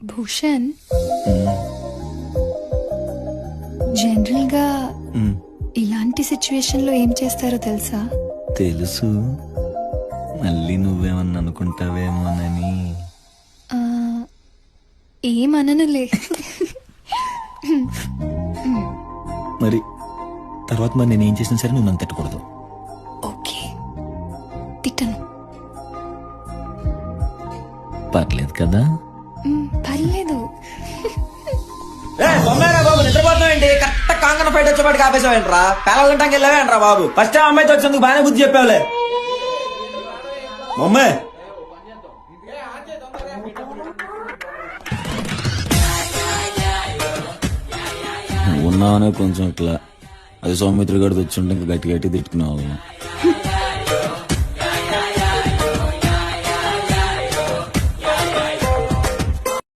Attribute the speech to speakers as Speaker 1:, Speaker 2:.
Speaker 1: Bhushan, general గా ఇలాంటి situation లో ఏం చేస్తారో తెలుసా?
Speaker 2: తెలుసు, మళ్ళీ నువ్వేమన్నా అనుకుంటావేమోనని.
Speaker 1: ఆ, ఏమననులే.
Speaker 2: మరి తర్వాత మరి నేనేం చేసినా సరే నువ్వు నన్ను తట్టకూడదు.
Speaker 1: ఓకే, తిట్టను.
Speaker 2: పర్లేదు కదా?
Speaker 1: పర్లేదు.
Speaker 3: బాబు నిద్రపోతున్నావేంటి? కరెక్ట్ కాంగన ఫైట్ వచ్చేపాటికి ఆపేసావేంట్రా? పేలంటానికి వెళ్ళావేంట్రా బాబు? ఫస్ట్ అమ్మాయితో వచ్చేందుకు బాగానే బుద్ధి చెప్పావులే. మమ్మే
Speaker 2: ఉన్నావనే కొంచెం ఇట్లా, అది సౌమిత్రి గడితో వచ్చి ఉంటే ఇంకా గట్టి గట్టి తిట్టుకునేవాళ్ళం.